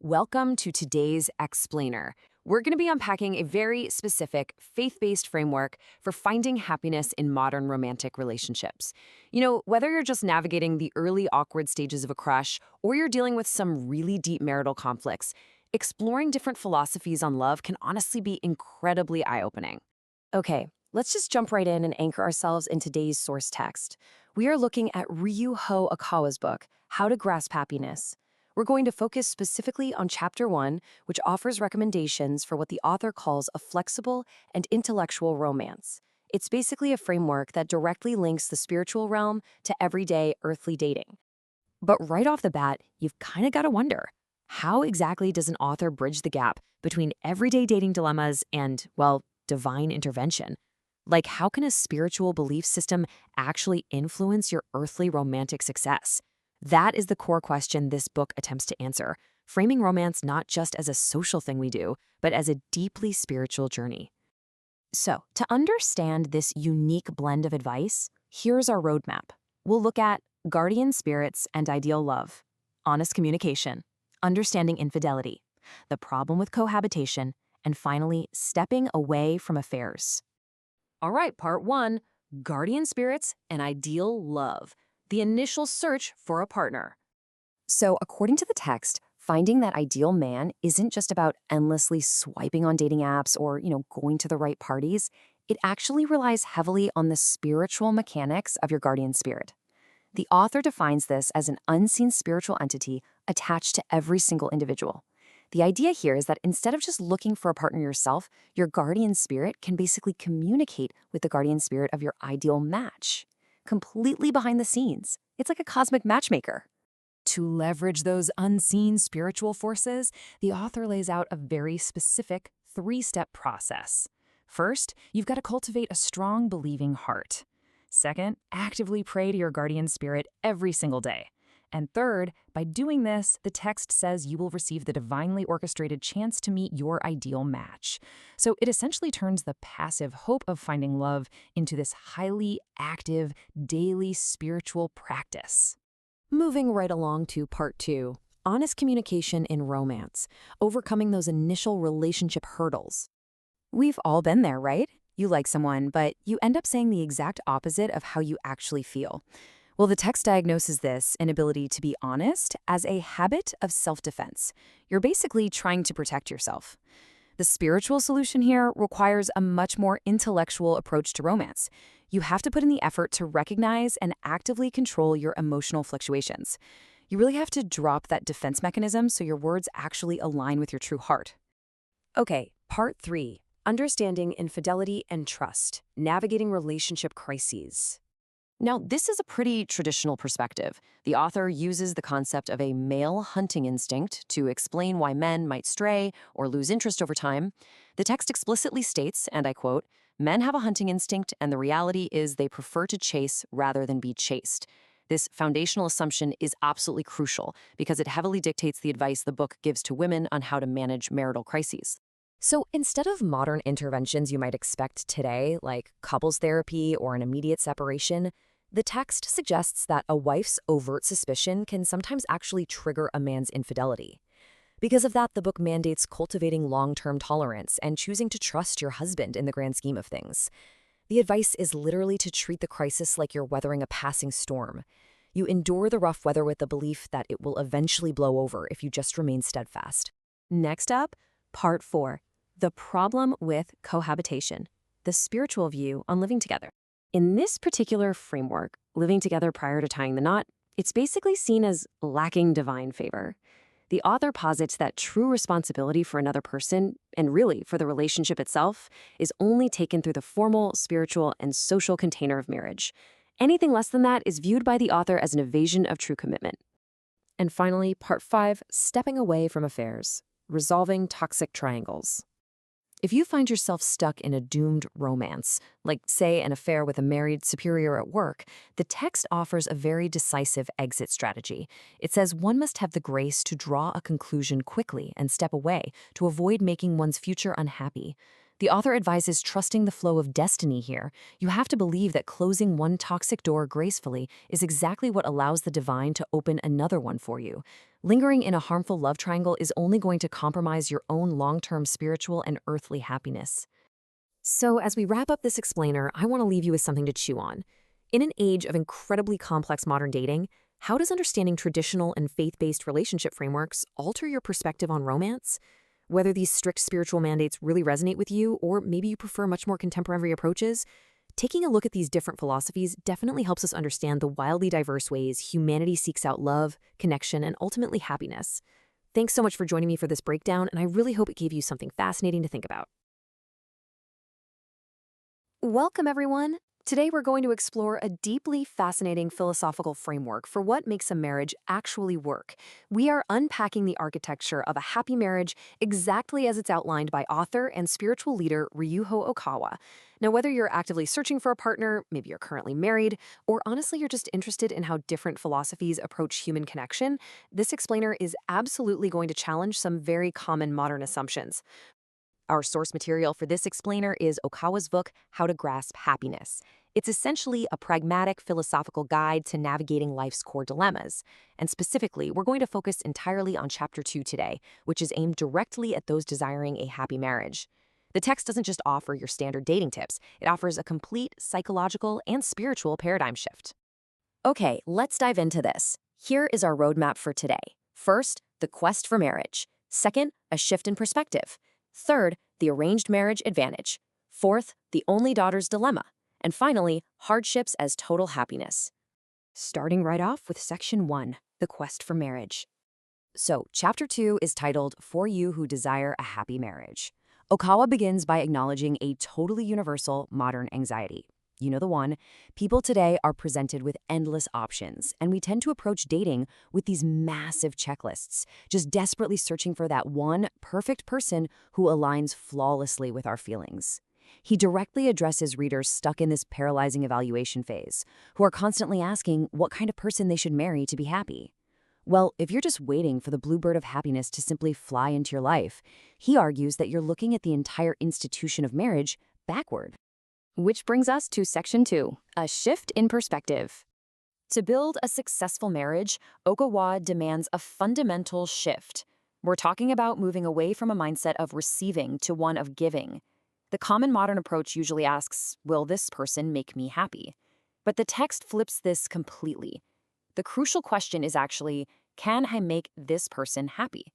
Welcome to today's Explainer. We're going to be unpacking a very specific faith-based framework for finding happiness in modern romantic relationships. Whether you're just navigating the early awkward stages of a crush or you're dealing with some really deep marital conflicts, exploring different philosophies on love can honestly be incredibly eye-opening. Okay, let's just jump right in and anchor ourselves in today's source text. We are looking at Ryuho Okawa's book, How to Grasp Happiness. We're going to focus specifically on Chapter 1, which offers recommendations for what the author calls a flexible and intellectual romance. It's basically a framework that directly links the spiritual realm to everyday earthly dating. But right off the bat, you've kind of got to wonder, how exactly does an author bridge the gap between everyday dating dilemmas and, well, divine intervention? Like, how can a spiritual belief system actually influence your earthly romantic success? That is the core question this book attempts to answer, framing romance not just as a social thing we do, but as a deeply spiritual journey. So, to understand this unique blend of advice, here's our roadmap. We'll look at guardian spirits and ideal love, honest communication, understanding infidelity, the problem with cohabitation, and finally, stepping away from affairs. All right, part 1, guardian spirits and ideal love. The initial search for a partner. So, according to the text, finding that ideal man isn't just about endlessly swiping on dating apps or, going to the right parties. It actually relies heavily on the spiritual mechanics of your guardian spirit. The author defines this as an unseen spiritual entity attached to every single individual. The idea here is that instead of just looking for a partner yourself, your guardian spirit can basically communicate with the guardian spirit of your ideal match. Completely behind the scenes. It's like a cosmic matchmaker. To leverage those unseen spiritual forces, the author lays out a very specific 3-step process. First, you've got to cultivate a strong, believing heart. Second, actively pray to your guardian spirit every single day. And third, by doing this, the text says you will receive the divinely orchestrated chance to meet your ideal match. So it essentially turns the passive hope of finding love into this highly active, daily spiritual practice. Moving right along to part 2, honest communication in romance, overcoming those initial relationship hurdles. We've all been there, right? You like someone, but you end up saying the exact opposite of how you actually feel. Well, the text diagnoses this inability to be honest as a habit of self-defense. You're basically trying to protect yourself. The spiritual solution here requires a much more intellectual approach to romance. You have to put in the effort to recognize and actively control your emotional fluctuations. You really have to drop that defense mechanism so your words actually align with your true heart. Okay, part 3, understanding infidelity and trust, navigating relationship crises. Now, this is a pretty traditional perspective. The author uses the concept of a male hunting instinct to explain why men might stray or lose interest over time. The text explicitly states, and I quote, "Men have a hunting instinct, and the reality is they prefer to chase rather than be chased." This foundational assumption is absolutely crucial because it heavily dictates the advice the book gives to women on how to manage marital crises. So instead of modern interventions you might expect today, like couples therapy or an immediate separation, the text suggests that a wife's overt suspicion can sometimes actually trigger a man's infidelity. Because of that, the book mandates cultivating long-term tolerance and choosing to trust your husband in the grand scheme of things. The advice is literally to treat the crisis like you're weathering a passing storm. You endure the rough weather with the belief that it will eventually blow over if you just remain steadfast. Next up, part 4. The problem with cohabitation, the spiritual view on living together. In this particular framework, living together prior to tying the knot, it's basically seen as lacking divine favor. The author posits that true responsibility for another person, and really for the relationship itself, is only taken through the formal, spiritual, and social container of marriage. Anything less than that is viewed by the author as an evasion of true commitment. And finally, part 5, stepping away from affairs, resolving toxic triangles. If you find yourself stuck in a doomed romance, like, say, an affair with a married superior at work, the text offers a very decisive exit strategy. It says one must have the grace to draw a conclusion quickly and step away to avoid making one's future unhappy. The author advises trusting the flow of destiny here. You have to believe that closing one toxic door gracefully is exactly what allows the divine to open another one for you. Lingering in a harmful love triangle is only going to compromise your own long-term spiritual and earthly happiness. So, as we wrap up this explainer, I want to leave you with something to chew on. In an age of incredibly complex modern dating, how does understanding traditional and faith-based relationship frameworks alter your perspective on romance? Whether these strict spiritual mandates really resonate with you, or maybe you prefer much more contemporary approaches, taking a look at these different philosophies definitely helps us understand the wildly diverse ways humanity seeks out love, connection, and ultimately happiness. Thanks so much for joining me for this breakdown, and I really hope it gave you something fascinating to think about. Welcome, everyone. Today we're going to explore a deeply fascinating philosophical framework for what makes a marriage actually work. We are unpacking the architecture of a happy marriage exactly as it's outlined by author and spiritual leader Ryuho Okawa. Now, whether you're actively searching for a partner, maybe you're currently married, or honestly you're just interested in how different philosophies approach human connection, this explainer is absolutely going to challenge some very common modern assumptions. Our source material for this explainer is Okawa's book, How to Grasp Happiness. It's essentially a pragmatic philosophical guide to navigating life's core dilemmas. And specifically, we're going to focus entirely on Chapter 2 today, which is aimed directly at those desiring a happy marriage. The text doesn't just offer your standard dating tips, it offers a complete psychological and spiritual paradigm shift. Okay, let's dive into this. Here is our roadmap for today. First, the quest for marriage. Second, a shift in perspective. Third, the arranged marriage advantage. Fourth, the only daughter's dilemma. And finally, hardships as total happiness. Starting right off with Section 1, the quest for marriage. So, Chapter 2 is titled, For You Who Desire a Happy Marriage. Okawa begins by acknowledging a totally universal modern anxiety. You know the one. People today are presented with endless options, and we tend to approach dating with these massive checklists, just desperately searching for that one perfect person who aligns flawlessly with our feelings. He directly addresses readers stuck in this paralyzing evaluation phase, who are constantly asking what kind of person they should marry to be happy. Well, if you're just waiting for the bluebird of happiness to simply fly into your life, he argues that you're looking at the entire institution of marriage backward. Which brings us to Section 2, a shift in perspective. To build a successful marriage, Okawa demands a fundamental shift. We're talking about moving away from a mindset of receiving to one of giving. The common modern approach usually asks, will this person make me happy? But the text flips this completely. The crucial question is actually, can I make this person happy?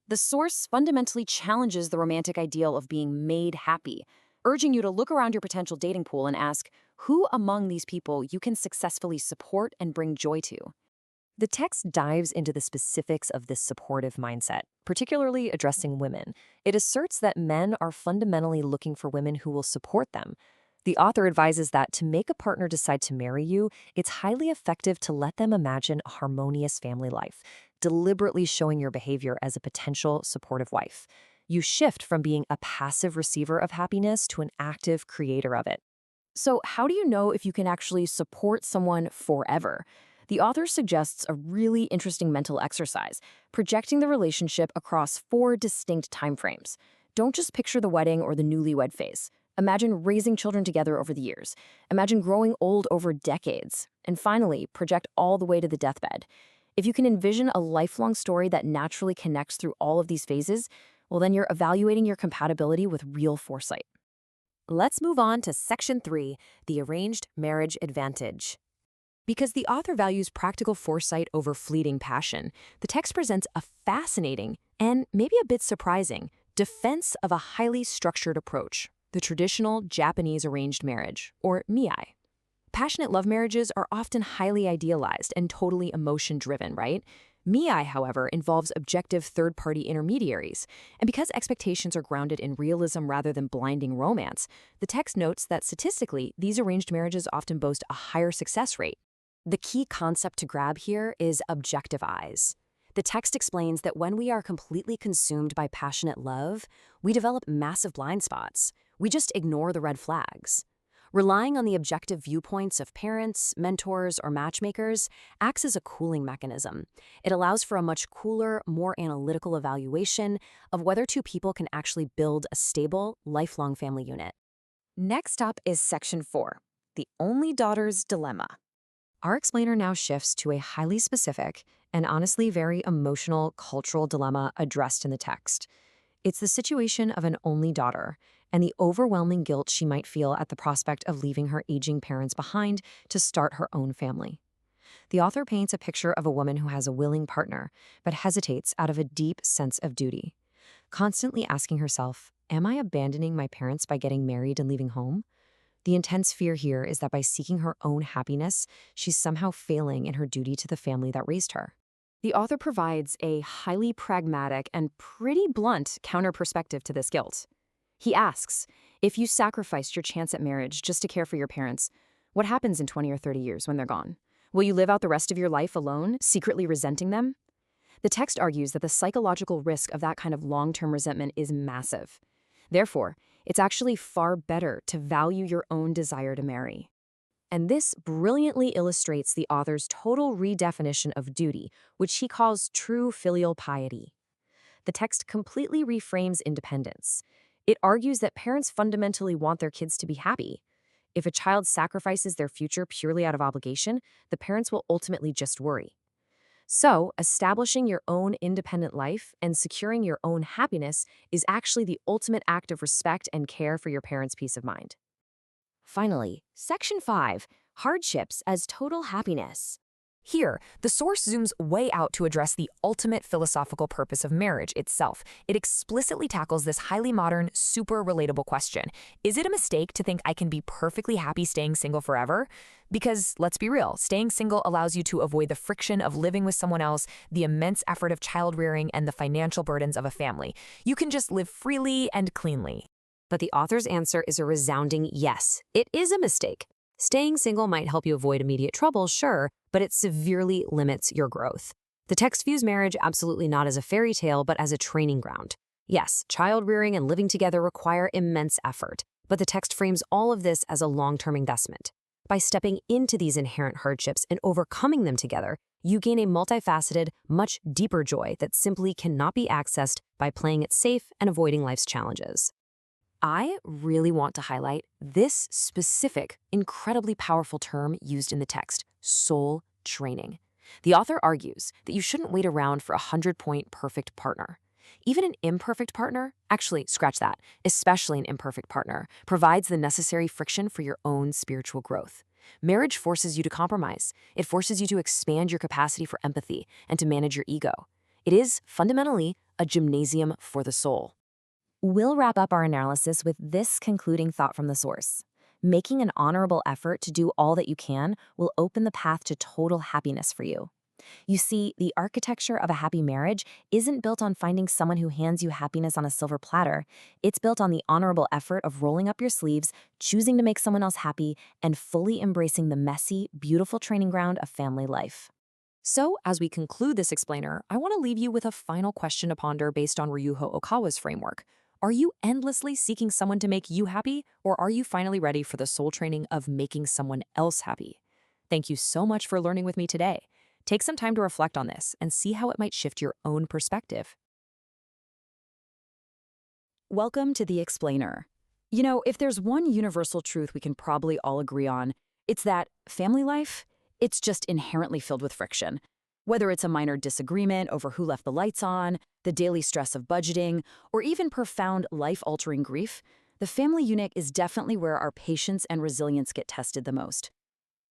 The source fundamentally challenges the romantic ideal of being made happy, urging you to look around your potential dating pool and ask who among these people you can successfully support and bring joy to. The text dives into the specifics of this supportive mindset, particularly addressing women. It asserts that men are fundamentally looking for women who will support them. The author advises that to make a partner decide to marry you, it's highly effective to let them imagine a harmonious family life, deliberately showing your behavior as a potential supportive wife. You shift from being a passive receiver of happiness to an active creator of it. So, how do you know if you can actually support someone forever? The author suggests a really interesting mental exercise, projecting the relationship across 4 distinct timeframes. Don't just picture the wedding or the newlywed phase. Imagine raising children together over the years. Imagine growing old over decades. And finally, project all the way to the deathbed. If you can envision a lifelong story that naturally connects through all of these phases, well, then you're evaluating your compatibility with real foresight. Let's move on to Section 3, the arranged marriage advantage. Because the author values practical foresight over fleeting passion, the text presents a fascinating and maybe a bit surprising defense of a highly structured approach, the traditional Japanese arranged marriage, or miyai. Passionate love marriages are often highly idealized and totally emotion-driven, right? Miyai, however, involves objective third-party intermediaries, and because expectations are grounded in realism rather than blinding romance, the text notes that statistically, these arranged marriages often boast a higher success rate. The key concept to grab here is objective eyes. The text explains that when we are completely consumed by passionate love, we develop massive blind spots. We just ignore the red flags. Relying on the objective viewpoints of parents, mentors, or matchmakers acts as a cooling mechanism. It allows for a much cooler, more analytical evaluation of whether two people can actually build a stable, lifelong family unit. Next up is Section 4, the only daughter's dilemma. Our explainer now shifts to a highly specific and honestly very emotional cultural dilemma addressed in the text. It's the situation of an only daughter and the overwhelming guilt she might feel at the prospect of leaving her aging parents behind to start her own family. The author paints a picture of a woman who has a willing partner, but hesitates out of a deep sense of duty, constantly asking herself, am I abandoning my parents by getting married and leaving home? The intense fear here is that by seeking her own happiness, she's somehow failing in her duty to the family that raised her. The author provides a highly pragmatic and pretty blunt counter-perspective to this guilt. He asks, if you sacrificed your chance at marriage just to care for your parents, what happens in 20 or 30 years when they're gone? Will you live out the rest of your life alone, secretly resenting them? The text argues that the psychological risk of that kind of long-term resentment is massive. Therefore, it's actually far better to value your own desire to marry. And this brilliantly illustrates the author's total redefinition of duty, which he calls true filial piety. The text completely reframes independence. It argues that parents fundamentally want their kids to be happy. If a child sacrifices their future purely out of obligation, the parents will ultimately just worry. So, establishing your own independent life and securing your own happiness is actually the ultimate act of respect and care for your parents' peace of mind. Finally, Section 5, Hardships as Total Happiness. Here, the source zooms way out to address the ultimate philosophical purpose of marriage itself. It explicitly tackles this highly modern, super relatable question. Is it a mistake to think I can be perfectly happy staying single forever? Because, let's be real, staying single allows you to avoid the friction of living with someone else, the immense effort of child-rearing, and the financial burdens of a family. You can just live freely and cleanly. But the author's answer is a resounding yes. It is a mistake. Staying single might help you avoid immediate trouble, sure, but it severely limits your growth. The text views marriage absolutely not as a fairy tale, but as a training ground. Yes, child-rearing and living together require immense effort, but the text frames all of this as a long-term investment. By stepping into these inherent hardships and overcoming them together, you gain a multifaceted, much deeper joy that simply cannot be accessed by playing it safe and avoiding life's challenges. I really want to highlight this specific, incredibly powerful term used in the text, soul training. The author argues that you shouldn't wait around for a 100-point perfect partner. Even an imperfect partner, actually, scratch that, especially an imperfect partner, provides the necessary friction for your own spiritual growth. Marriage forces you to compromise. It forces you to expand your capacity for empathy and to manage your ego. It is, fundamentally, a gymnasium for the soul. We'll wrap up our analysis with this concluding thought from the source. Making an honorable effort to do all that you can will open the path to total happiness for you. You see, the architecture of a happy marriage isn't built on finding someone who hands you happiness on a silver platter. It's built on the honorable effort of rolling up your sleeves, choosing to make someone else happy, and fully embracing the messy, beautiful training ground of family life. So, as we conclude this explainer, I want to leave you with a final question to ponder based on Ryuho Okawa's framework. Are you endlessly seeking someone to make you happy, or are you finally ready for the soul training of making someone else happy? Thank you so much for learning with me today. Take some time to reflect on this and see how it might shift your own perspective. Welcome to The Explainer. You know, if there's one universal truth we can probably all agree on, it's that family life, it's just inherently filled with friction. Whether it's a minor disagreement over who left the lights on, the daily stress of budgeting, or even profound life-altering grief, the family unit is definitely where our patience and resilience get tested the most.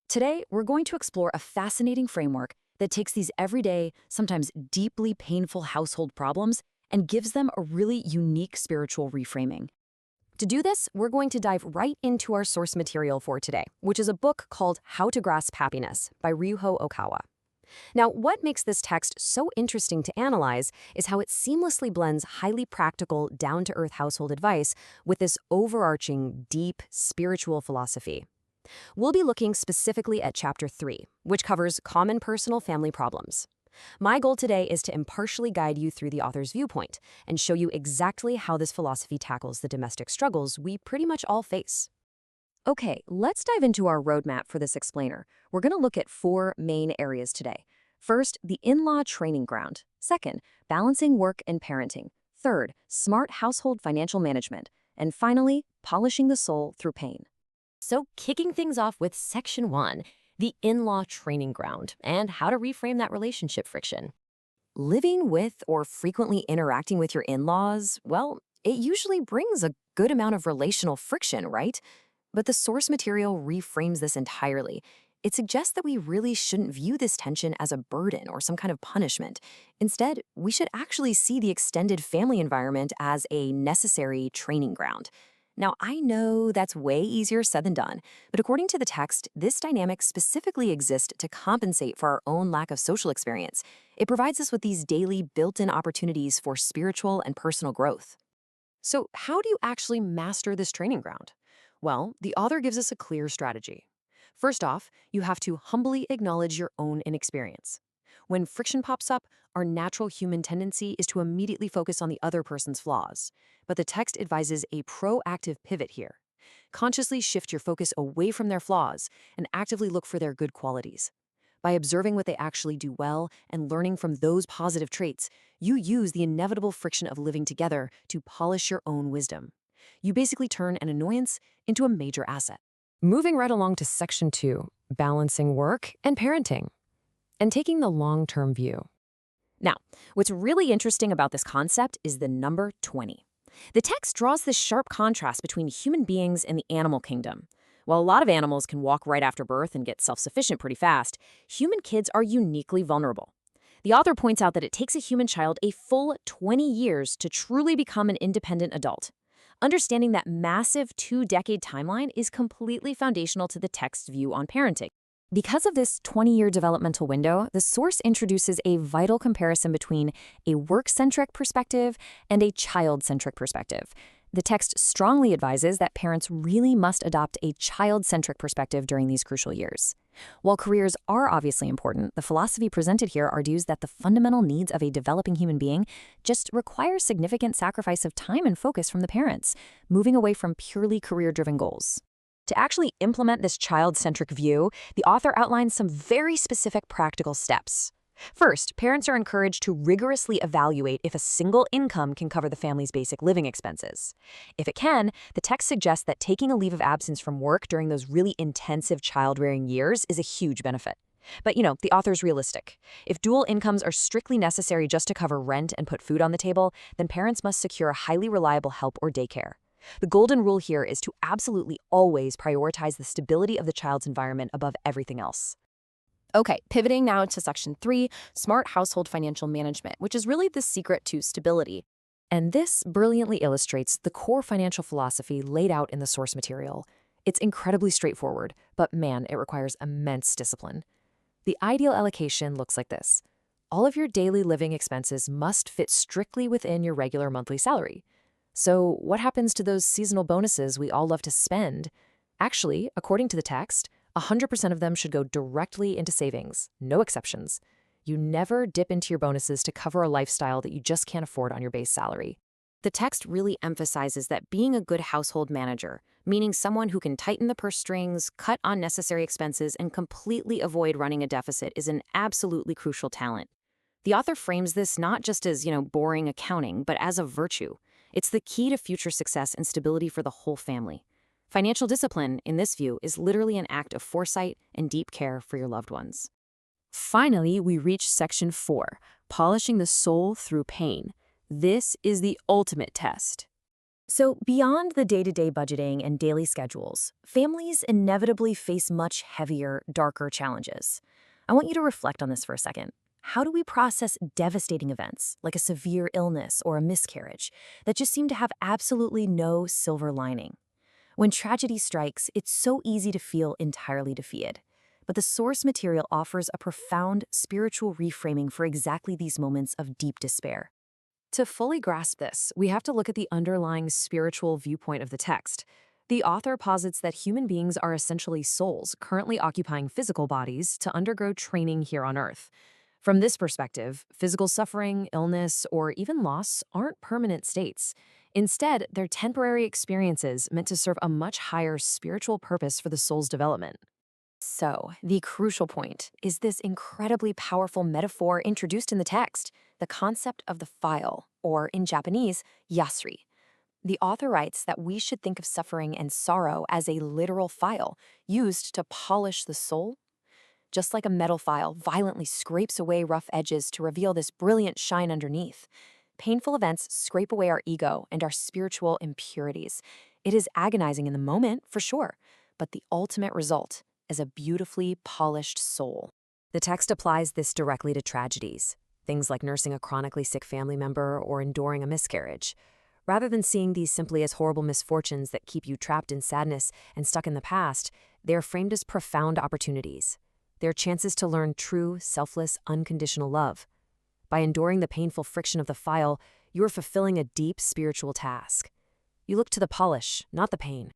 Today, we're going to explore a fascinating framework that takes these everyday, sometimes deeply painful household problems and gives them a really unique spiritual reframing. To do this, we're going to dive right into our source material for today, which is a book called How to Grasp Happiness by Ryuho Okawa. Now, what makes this text so interesting to analyze is how it seamlessly blends highly practical, down-to-earth household advice with this overarching, deep, spiritual philosophy. We'll be looking specifically at Chapter 3, which covers common personal family problems. My goal today is to impartially guide you through the author's viewpoint and show you exactly how this philosophy tackles the domestic struggles we pretty much all face. Okay, let's dive into our roadmap for this explainer. We're going to look at four main areas today. First, the in-law training ground. Second, balancing work and parenting. Third, smart household financial management. And finally, polishing the soul through pain. So, kicking things off with Section 1, the in-law training ground, and how to reframe that relationship friction. Living with or frequently interacting with your in-laws, well, it usually brings a good amount of relational friction, right? But the source material reframes this entirely. It suggests that we really shouldn't view this tension as a burden or some kind of punishment. Instead, we should actually see the extended family environment as a necessary training ground. Now, I know that's way easier said than done, but according to the text, this dynamic specifically exists to compensate for our own lack of social experience. It provides us with these daily built-in opportunities for spiritual and personal growth. So, how do you actually master this training ground? Well, the author gives us a clear strategy. First off, you have to humbly acknowledge your own inexperience. When friction pops up, our natural human tendency is to immediately focus on the other person's flaws. But the text advises a proactive pivot here. Consciously shift your focus away from their flaws and actively look for their good qualities. By observing what they actually do well and learning from those positive traits, you use the inevitable friction of living together to polish your own wisdom. You basically turn an annoyance into a major asset. Moving right along to Section 2, balancing work and parenting, and taking the long-term view. Now, what's really interesting about this concept is the number 20. The text draws this sharp contrast between human beings and the animal kingdom. While a lot of animals can walk right after birth and get self-sufficient pretty fast, human kids are uniquely vulnerable. The author points out that it takes a human child a full 20 years to truly become an independent adult. Understanding that massive 2-decade timeline is completely foundational to the text's view on parenting. Because of this 20-year developmental window, the source introduces a vital comparison between a work-centric perspective and a child-centric perspective. The text strongly advises that parents really must adopt a child-centric perspective during these crucial years. While careers are obviously important, the philosophy presented here argues that the fundamental needs of a developing human being just require significant sacrifice of time and focus from the parents, moving away from purely career-driven goals. To actually implement this child-centric view, the author outlines some very specific practical steps. First, parents are encouraged to rigorously evaluate if a single income can cover the family's basic living expenses. If it can, the text suggests that taking a leave of absence from work during those really intensive child-rearing years is a huge benefit. But, the author's realistic. If dual incomes are strictly necessary just to cover rent and put food on the table, then parents must secure highly reliable help or daycare. The golden rule here is to absolutely always prioritize the stability of the child's environment above everything else. Okay, pivoting now to Section 3, smart household financial management, which is really the secret to stability. And this brilliantly illustrates the core financial philosophy laid out in the source material. It's incredibly straightforward, but man, it requires immense discipline. The ideal allocation looks like this. All of your daily living expenses must fit strictly within your regular monthly salary. So what happens to those seasonal bonuses we all love to spend? Actually, according to the text, 100% of them should go directly into savings, no exceptions. You never dip into your bonuses to cover a lifestyle that you just can't afford on your base salary. The text really emphasizes that being a good household manager, meaning someone who can tighten the purse strings, cut unnecessary expenses, and completely avoid running a deficit, is an absolutely crucial talent. The author frames this not just as, boring accounting, but as a virtue. It's the key to future success and stability for the whole family. Financial discipline, in this view, is literally an act of foresight and deep care for your loved ones. Finally, we reach Section 4, polishing the soul through pain. This is the ultimate test. So, beyond the day-to-day budgeting and daily schedules, families inevitably face much heavier, darker challenges. I want you to reflect on this for a second. How do we process devastating events, like a severe illness or a miscarriage, that just seem to have absolutely no silver lining? When tragedy strikes, it's so easy to feel entirely defeated. But the source material offers a profound spiritual reframing for exactly these moments of deep despair. To fully grasp this, we have to look at the underlying spiritual viewpoint of the text. The author posits that human beings are essentially souls currently occupying physical bodies to undergo training here on Earth. From this perspective, physical suffering, illness, or even loss aren't permanent states. Instead, they're temporary experiences meant to serve a much higher spiritual purpose for the soul's development. So, the crucial point is this incredibly powerful metaphor introduced in the text, the concept of the file, or in Japanese, yasri. The author writes that we should think of suffering and sorrow as a literal file used to polish the soul. Just like a metal file violently scrapes away rough edges to reveal this brilliant shine underneath. Painful events scrape away our ego and our spiritual impurities. It is agonizing in the moment, for sure, but the ultimate result is a beautifully polished soul. The text applies this directly to tragedies, things like nursing a chronically sick family member or enduring a miscarriage. Rather than seeing these simply as horrible misfortunes that keep you trapped in sadness and stuck in the past, they are framed as profound opportunities. They are chances to learn true, selfless, unconditional love. By enduring the painful friction of the file, you are fulfilling a deep spiritual task. You look to the polish, not the pain.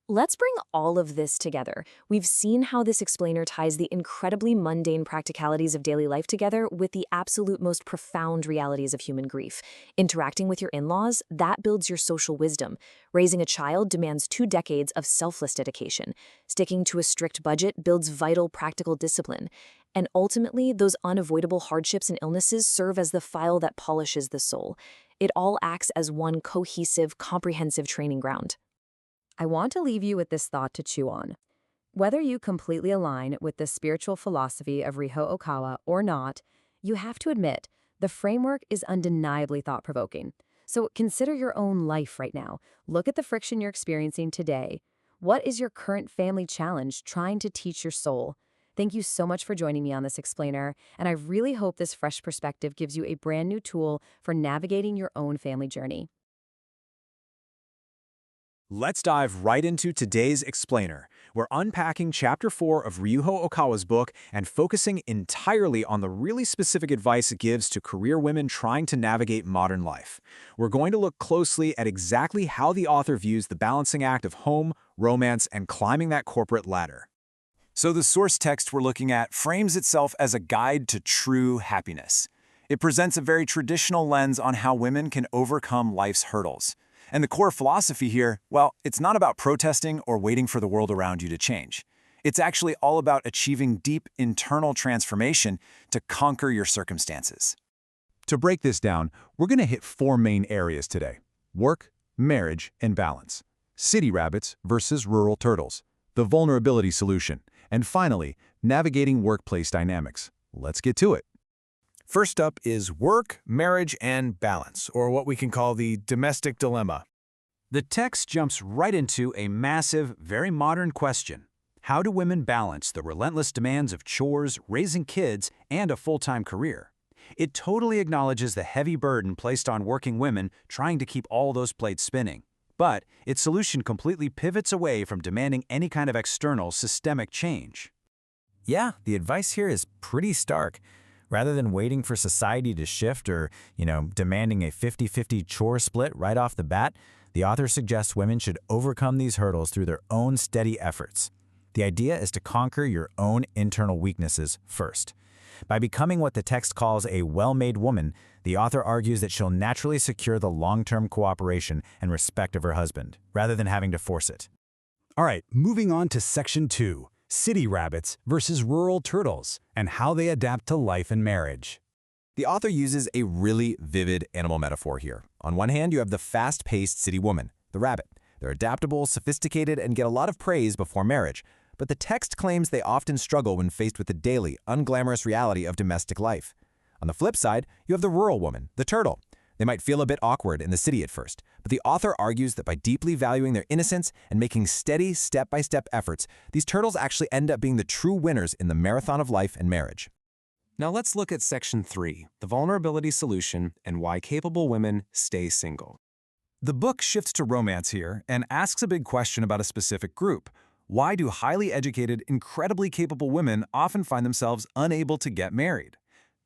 Let's bring all of this together. We've seen how this explainer ties the incredibly mundane practicalities of daily life together with the absolute most profound realities of human grief. Interacting with your in-laws, that builds your social wisdom. Raising a child demands 2 decades of selfless dedication. Sticking to a strict budget builds vital practical discipline. And ultimately, those unavoidable hardships and illnesses serve as the file that polishes the soul. It all acts as one cohesive, comprehensive training ground. I want to leave you with this thought to chew on. Whether you completely align with the spiritual philosophy of Ryuho Okawa or not, you have to admit the framework is undeniably thought-provoking. So consider your own life right now. Look at the friction you're experiencing today. What is your current family challenge trying to teach your soul? Thank you so much for joining me on this explainer, and I really hope this fresh perspective gives you a brand new tool for navigating your own family journey. Let's dive right into today's explainer. We're unpacking Chapter 4 of Ryuho Okawa's book and focusing entirely on the really specific advice it gives to career women trying to navigate modern life. We're going to look closely at exactly how the author views the balancing act of home, romance, and climbing that corporate ladder. So the source text we're looking at frames itself as a guide to true happiness. It presents a very traditional lens on how women can overcome life's hurdles. And the core philosophy here, well, it's not about protesting or waiting for the world around you to change. It's actually all about achieving deep internal transformation to conquer your circumstances. To break this down, we're going to hit 4 main areas today: work, marriage, and balance, city rabbits versus rural turtles, the vulnerability solution, and finally, navigating workplace dynamics. Let's get to it. First up is work, marriage, and balance, or what we can call the domestic dilemma. The text jumps right into a massive, very modern question. How do women balance the relentless demands of chores, raising kids, and a full-time career? It totally acknowledges the heavy burden placed on working women trying to keep all those plates spinning. But its solution completely pivots away from demanding any kind of external, systemic change. Yeah, the advice here is pretty stark. Rather than waiting for society to shift or, demanding a 50-50 chore split right off the bat, the author suggests women should overcome these hurdles through their own steady efforts. The idea is to conquer your own internal weaknesses first. By becoming what the text calls a well-made woman, the author argues that she'll naturally secure the long-term cooperation and respect of her husband, rather than having to force it. All right, moving on to Section 2. City rabbits versus rural turtles, and how they adapt to life and marriage. The author uses a really vivid animal metaphor here. On one hand, you have the fast-paced city woman, the rabbit. They're adaptable, sophisticated, and get a lot of praise before marriage. But the text claims they often struggle when faced with the daily, unglamorous reality of domestic life. On the flip side, you have the rural woman, the turtle. They might feel a bit awkward in the city at first, but the author argues that by deeply valuing their innocence and making steady, step-by-step efforts, these turtles actually end up being the true winners in the marathon of life and marriage. Now let's look at Section 3, the vulnerability solution and why capable women stay single. The book shifts to romance here and asks a big question about a specific group. Why do highly educated, incredibly capable women often find themselves unable to get married?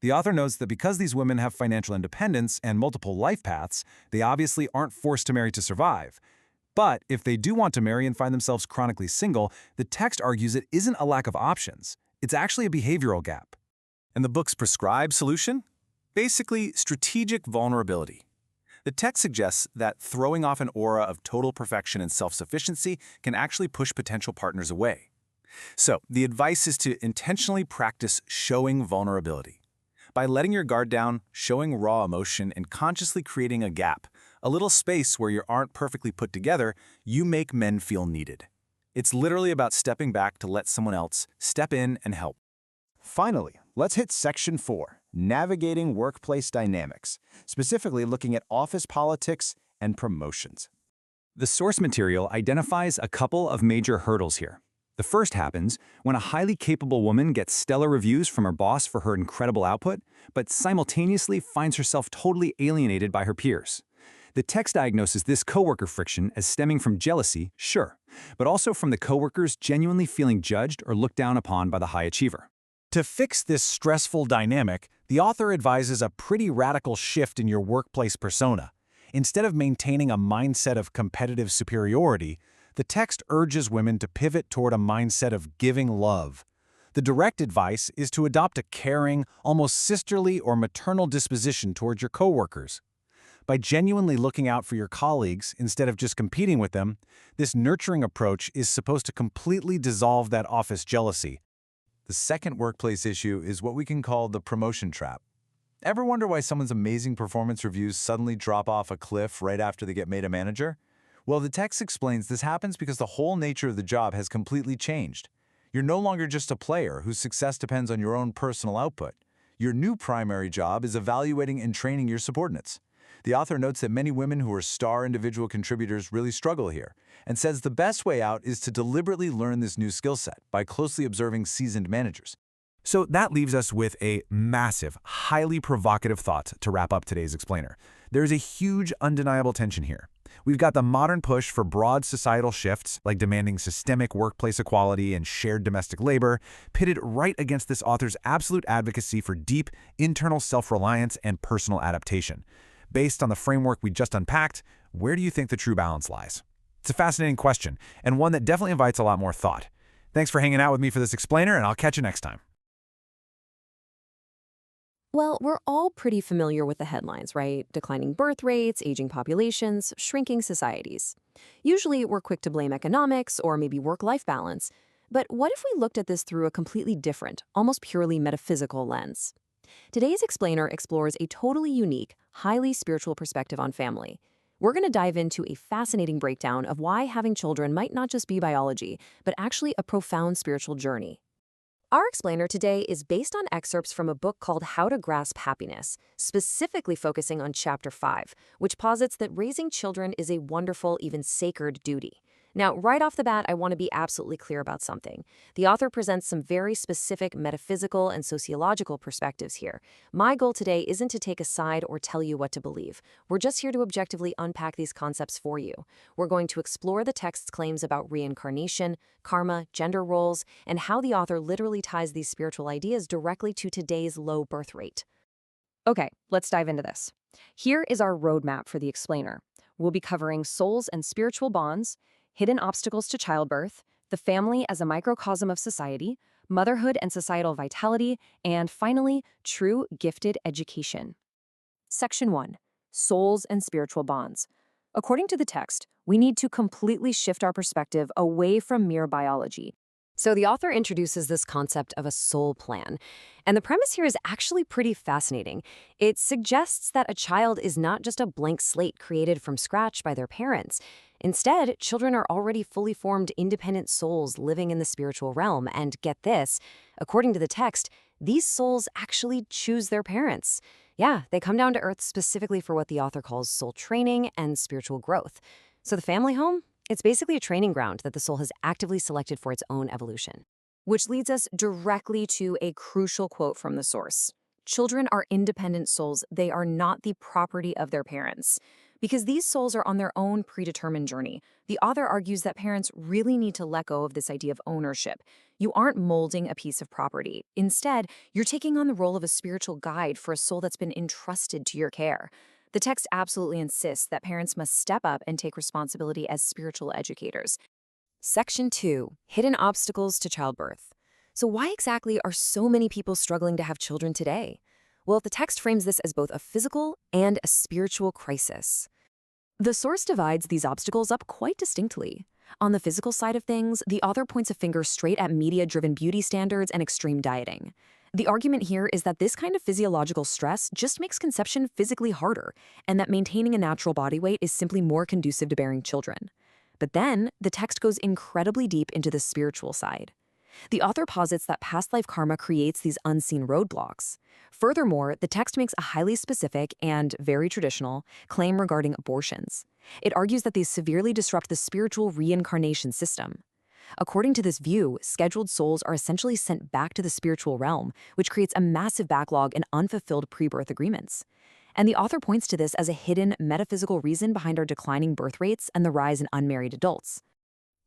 The author notes that because these women have financial independence and multiple life paths, they obviously aren't forced to marry to survive. But if they do want to marry and find themselves chronically single, the text argues it isn't a lack of options. It's actually a behavioral gap. And the book's prescribed solution? Basically, strategic vulnerability. The text suggests that throwing off an aura of total perfection and self-sufficiency can actually push potential partners away. So, the advice is to intentionally practice showing vulnerability. By letting your guard down, showing raw emotion, and consciously creating a gap, a little space where you aren't perfectly put together, you make men feel needed. It's literally about stepping back to let someone else step in and help. Finally, let's hit Section 4, Navigating Workplace Dynamics, specifically looking at office politics and promotions. The source material identifies a couple of major hurdles here. The first happens when a highly capable woman gets stellar reviews from her boss for her incredible output, but simultaneously finds herself totally alienated by her peers. The text diagnoses this coworker friction as stemming from jealousy, sure, but also from the coworkers genuinely feeling judged or looked down upon by the high achiever. To fix this stressful dynamic, the author advises a pretty radical shift in your workplace persona. Instead of maintaining a mindset of competitive superiority, the text urges women to pivot toward a mindset of giving love. The direct advice is to adopt a caring, almost sisterly or maternal disposition towards your coworkers. By genuinely looking out for your colleagues instead of just competing with them, this nurturing approach is supposed to completely dissolve that office jealousy. The second workplace issue is what we can call the promotion trap. Ever wonder why someone's amazing performance reviews suddenly drop off a cliff right after they get made a manager? Well, the text explains this happens because the whole nature of the job has completely changed. You're no longer just a player whose success depends on your own personal output. Your new primary job is evaluating and training your subordinates. The author notes that many women who are star individual contributors really struggle here, and says the best way out is to deliberately learn this new skill set by closely observing seasoned managers. So that leaves us with a massive, highly provocative thought to wrap up today's explainer. There's a huge, undeniable tension here. We've got the modern push for broad societal shifts, like demanding systemic workplace equality and shared domestic labor, pitted right against this author's absolute advocacy for deep, internal self-reliance and personal adaptation. Based on the framework we just unpacked, where do you think the true balance lies? It's a fascinating question, and one that definitely invites a lot more thought. Thanks for hanging out with me for this explainer, and I'll catch you next time. Well, we're all pretty familiar with the headlines, right? Declining birth rates, aging populations, shrinking societies. Usually, we're quick to blame economics or maybe work-life balance. But what if we looked at this through a completely different, almost purely metaphysical lens? Today's explainer explores a totally unique, highly spiritual perspective on family. We're going to dive into a fascinating breakdown of why having children might not just be biology, but actually a profound spiritual journey. Our explainer today is based on excerpts from a book called How to Grasp Happiness, specifically focusing on Chapter 5, which posits that raising children is a wonderful, even sacred duty. Now, right off the bat, I want to be absolutely clear about something. The author presents some very specific metaphysical and sociological perspectives here. My goal today isn't to take a side or tell you what to believe. We're just here to objectively unpack these concepts for you. We're going to explore the text's claims about reincarnation, karma, gender roles, and how the author literally ties these spiritual ideas directly to today's low birth rate. Okay, let's dive into this. Here is our roadmap for the explainer. We'll be covering souls and spiritual bonds, hidden obstacles to childbirth, the family as a microcosm of society, motherhood and societal vitality, and finally, true gifted education. Section 1. Souls and spiritual bonds. According to the text, we need to completely shift our perspective away from mere biology. So the author introduces this concept of a soul plan. And the premise here is actually pretty fascinating. It suggests that a child is not just a blank slate created from scratch by their parents. Instead, children are already fully formed independent souls living in the spiritual realm. And get this, according to the text, these souls actually choose their parents. Yeah, they come down to earth specifically for what the author calls soul training and spiritual growth. So the family home? It's basically a training ground that the soul has actively selected for its own evolution. Which leads us directly to a crucial quote from the source. Children are independent souls. They are not the property of their parents. Because these souls are on their own predetermined journey, the author argues that parents really need to let go of this idea of ownership. You aren't molding a piece of property. Instead, you're taking on the role of a spiritual guide for a soul that's been entrusted to your care. The text absolutely insists that parents must step up and take responsibility as spiritual educators. Section 2. Hidden obstacles to childbirth. So why exactly are so many people struggling to have children today? Well, the text frames this as both a physical and a spiritual crisis. The source divides these obstacles up quite distinctly. On the physical side of things, the author points a finger straight at media-driven beauty standards and extreme dieting. The argument here is that this kind of physiological stress just makes conception physically harder, and that maintaining a natural body weight is simply more conducive to bearing children. But then, the text goes incredibly deep into the spiritual side. The author posits that past life karma creates these unseen roadblocks. Furthermore, the text makes a highly specific and very traditional claim regarding abortions. It argues that these severely disrupt the spiritual reincarnation system. According to this view, scheduled souls are essentially sent back to the spiritual realm, which creates a massive backlog in unfulfilled pre-birth agreements. And the author points to this as a hidden metaphysical reason behind our declining birth rates and the rise in unmarried adults.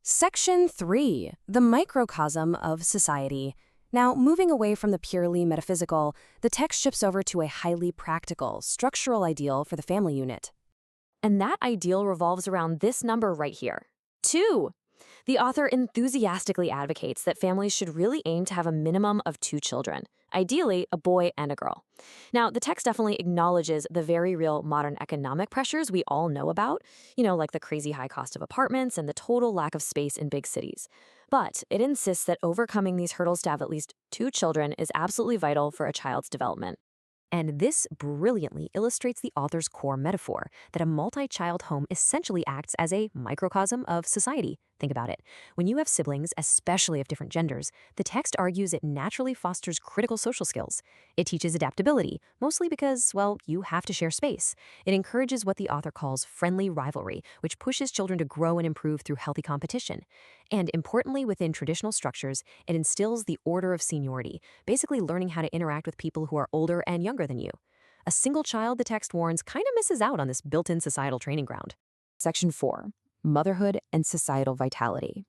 Section 3. The microcosm of society. Now, moving away from the purely metaphysical, the text shifts over to a highly practical, structural ideal for the family unit. And that ideal revolves around this number right here, 2. The author enthusiastically advocates that families should really aim to have a minimum of 2 children, ideally a boy and a girl. Now, the text definitely acknowledges the very real modern economic pressures we all know about, like the crazy high cost of apartments and the total lack of space in big cities. But it insists that overcoming these hurdles to have at least 2 children is absolutely vital for a child's development. And this brilliantly illustrates the author's core metaphor that a multi-child home essentially acts as a microcosm of society. Think about it. When you have siblings, especially of different genders, the text argues it naturally fosters critical social skills. It teaches adaptability, mostly because, well, you have to share space. It encourages what the author calls friendly rivalry, which pushes children to grow and improve through healthy competition. And importantly, within traditional structures, it instills the order of seniority, basically learning how to interact with people who are older and younger than you. A single child, the text warns, kind of misses out on this built-in societal training ground. Section 4. Motherhood and societal vitality.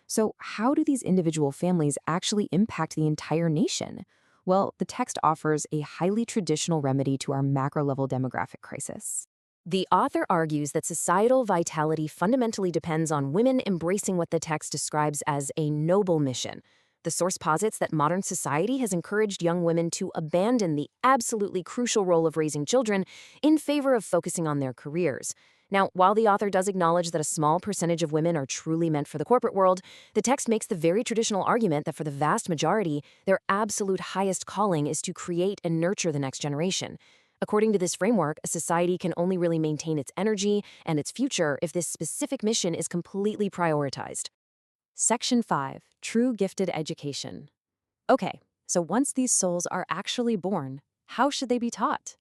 So how do these individual families actually impact the entire nation? Well, the text offers a highly traditional remedy to our macro-level demographic crisis. The author argues that societal vitality fundamentally depends on women embracing what the text describes as a noble mission. The source posits that modern society has encouraged young women to abandon the absolutely crucial role of raising children in favor of focusing on their careers. Now, while the author does acknowledge that a small percentage of women are truly meant for the corporate world, the text makes the very traditional argument that for the vast majority, their absolute highest calling is to create and nurture the next generation. According to this framework, a society can only really maintain its energy and its future if this specific mission is completely prioritized. Section 5. True Gifted Education. Okay, so once these souls are actually born, how should they be taught?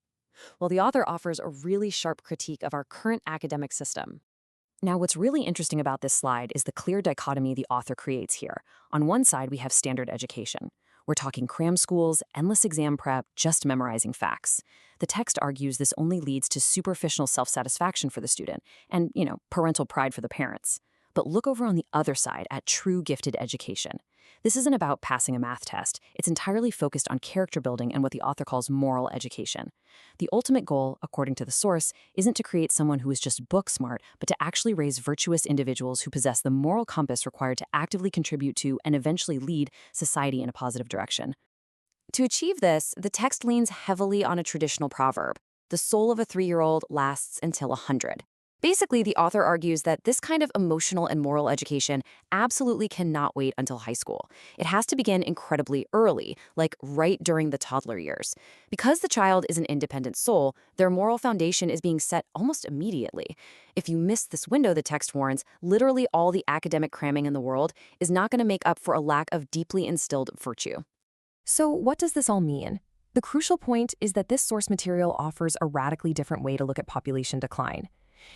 Well, the author offers a really sharp critique of our current academic system. Now, what's really interesting about this slide is the clear dichotomy the author creates here. On one side, we have standard education. We're talking cram schools, endless exam prep, just memorizing facts. The text argues this only leads to superficial self-satisfaction for the student and, parental pride for the parents. But look over on the other side at true gifted education. This isn't about passing a math test. It's entirely focused on character building and what the author calls moral education. The ultimate goal, according to the source, isn't to create someone who is just book smart, but to actually raise virtuous individuals who possess the moral compass required to actively contribute to and eventually lead society in a positive direction. To achieve this, the text leans heavily on a traditional proverb: the soul of a 3-year-old lasts until 100. Basically, the author argues that this kind of emotional and moral education absolutely cannot wait until high school. It has to begin incredibly early, like right during the toddler years. Because the child is an independent soul, their moral foundation is being set almost immediately. If you miss this window, the text warns, literally all the academic cramming in the world is not going to make up for a lack of deeply instilled virtue. So what does this all mean? The crucial point is that this source material offers a radically different way to look at population decline.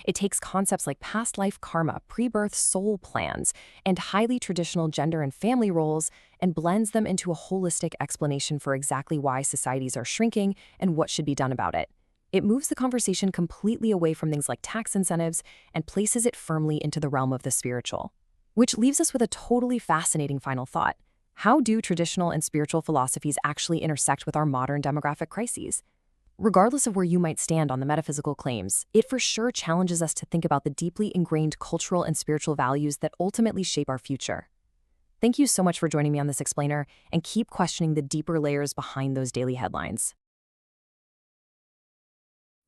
It takes concepts like past life karma, pre-birth soul plans, and highly traditional gender and family roles and blends them into a holistic explanation for exactly why societies are shrinking and what should be done about it. It moves the conversation completely away from things like tax incentives and places it firmly into the realm of the spiritual. Which leaves us with a totally fascinating final thought. How do traditional and spiritual philosophies actually intersect with our modern demographic crises? Regardless of where you might stand on the metaphysical claims, it for sure challenges us to think about the deeply ingrained cultural and spiritual values that ultimately shape our future. Thank you so much for joining me on this explainer, and keep questioning the deeper layers behind those daily headlines.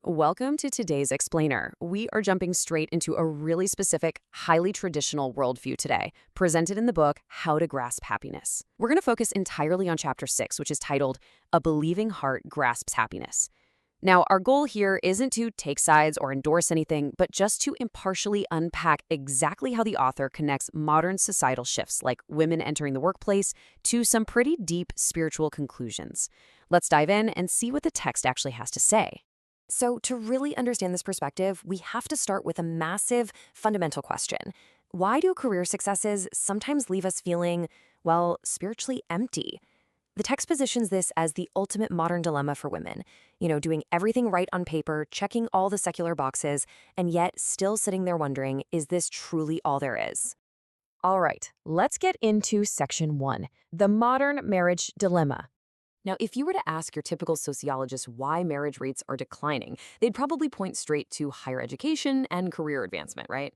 Welcome to today's explainer. We are jumping straight into a really specific, highly traditional worldview today, presented in the book How to Grasp Happiness. We're going to focus entirely on Chapter 6, which is titled A Believing Heart Grasps Happiness. Now, our goal here isn't to take sides or endorse anything, but just to impartially unpack exactly how the author connects modern societal shifts, like women entering the workplace, to some pretty deep spiritual conclusions. Let's dive in and see what the text actually has to say. So, to really understand this perspective, we have to start with a massive, fundamental question. Why do career successes sometimes leave us feeling, well, spiritually empty? The text positions this as the ultimate modern dilemma for women. Doing everything right on paper, checking all the secular boxes, and yet still sitting there wondering, is this truly all there is? All right, let's get into Section 1, the modern marriage dilemma. Now, if you were to ask your typical sociologist why marriage rates are declining, they'd probably point straight to higher education and career advancement, right?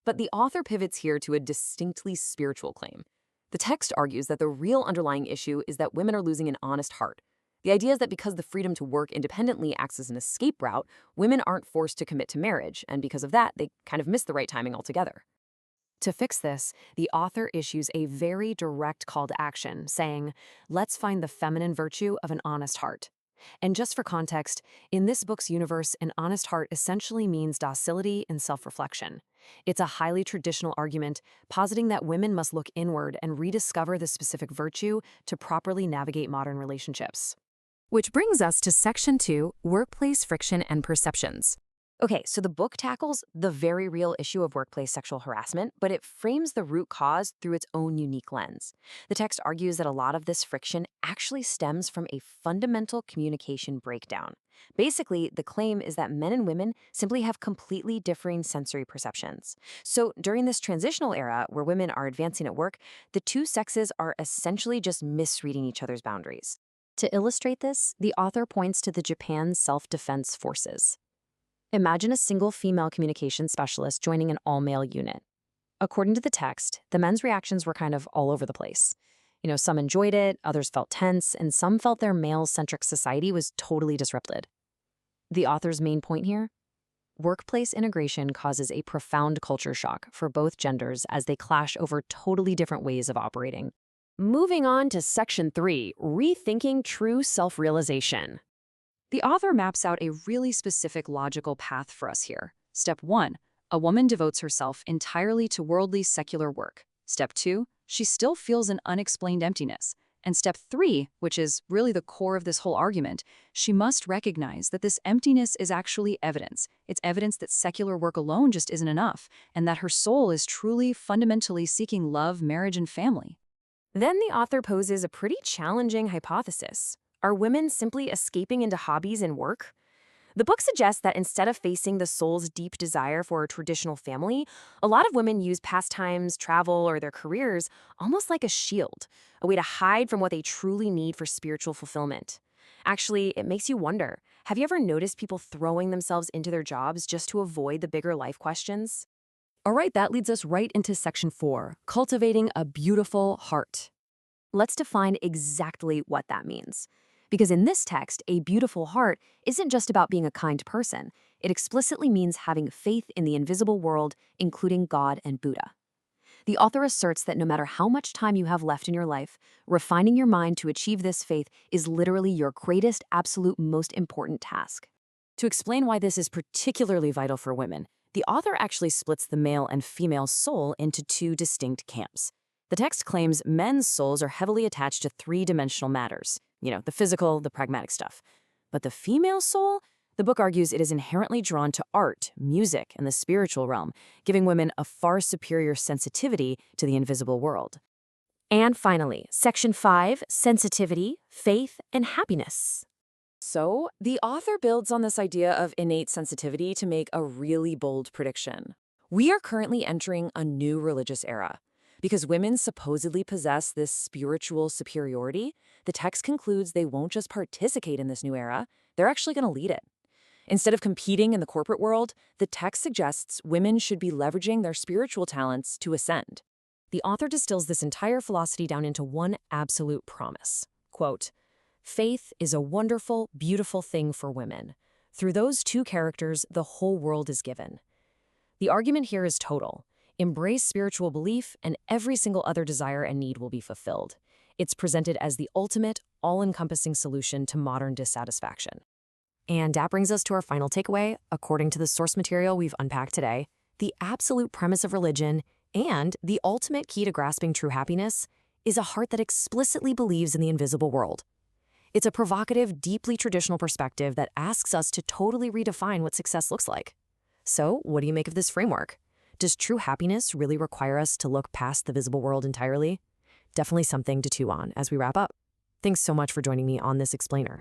But the author pivots here to a distinctly spiritual claim. The text argues that the real underlying issue is that women are losing an honest heart. The idea is that because the freedom to work independently acts as an escape route, women aren't forced to commit to marriage, and because of that, they kind of miss the right timing altogether. To fix this, the author issues a very direct call to action, saying, let's find the feminine virtue of an honest heart. And just for context, in this book's universe, an honest heart essentially means docility and self-reflection. It's a highly traditional argument, positing that women must look inward and rediscover the specific virtue to properly navigate modern relationships. Which brings us to Section 2, Workplace Friction and Perceptions. Okay, so the book tackles the very real issue of workplace sexual harassment, but it frames the root cause through its own unique lens. The text argues that a lot of this friction actually stems from a fundamental communication breakdown. Basically, the claim is that men and women simply have completely differing sensory perceptions. So during this transitional era where women are advancing at work, the two sexes are essentially just misreading each other's boundaries. To illustrate this, the author points to the Japan Self-Defense Forces. Imagine a single female communications specialist joining an all-male unit. According to the text, the men's reactions were kind of all over the place. Some enjoyed it, others felt tense, and some felt their male-centric society was totally disrupted. The author's main point here? Workplace integration causes a profound culture shock for both genders as they clash over totally different ways of operating. Moving on to Section 3, Rethinking True Self-Realization. The author maps out a really specific logical path for us here. Step 1, a woman devotes herself entirely to worldly secular work. Step 2, she still feels an unexplained emptiness. And step 3, which is really the core of this whole argument, she must recognize that this emptiness is actually evidence. It's evidence that secular work alone just isn't enough, and that her soul is truly fundamentally seeking love, marriage, and family. Then the author poses a pretty challenging hypothesis. Are women simply escaping into hobbies and work? The book suggests that instead of facing the soul's deep desire for a traditional family, a lot of women use pastimes, travel, or their careers almost like a shield, a way to hide from what they truly need for spiritual fulfillment. Actually, it makes you wonder, have you ever noticed people throwing themselves into their jobs just to avoid the bigger life questions? All right, that leads us right into Section 4, Cultivating a Beautiful Heart. Let's define exactly what that means. Because in this text, a beautiful heart isn't just about being a kind person. It explicitly means having faith in the invisible world, including God and Buddha. The author asserts that no matter how much time you have left in your life, refining your mind to achieve this faith is literally your greatest, absolute, most important task. To explain why this is particularly vital for women, the author actually splits the male and female soul into two distinct camps. The text claims men's souls are heavily attached to three-dimensional matters. The physical, the pragmatic stuff. But the female soul? The book argues it is inherently drawn to art, music, and the spiritual realm, giving women a far superior sensitivity to the invisible world. And finally, Section 5, Sensitivity, Faith, and Happiness. So, the author builds on this idea of innate sensitivity to make a really bold prediction. We are currently entering a new religious era. Because women supposedly possess this spiritual superiority, the text concludes they won't just participate in this new era, they're actually going to lead it. Instead of competing in the corporate world, the text suggests women should be leveraging their spiritual talents to ascend. The author distills this entire philosophy down into one absolute promise. Quote, "Faith is a wonderful, beautiful thing for women. Through those two characters, the whole world is given. The argument here is total. Embrace spiritual belief, and every single other desire and need will be fulfilled. It's presented as the ultimate, all-encompassing solution to modern dissatisfaction. And that brings us to our final takeaway. According to the source material we've unpacked today, the absolute premise of religion and the ultimate key to grasping true happiness is a heart that explicitly believes in the invisible world. It's a provocative, deeply traditional perspective that asks us to totally redefine what success looks like. So, what do you make of this framework? Does true happiness really require us to look past the visible world entirely? Definitely something to chew on as we wrap up. Thanks so much for joining me on this explainer.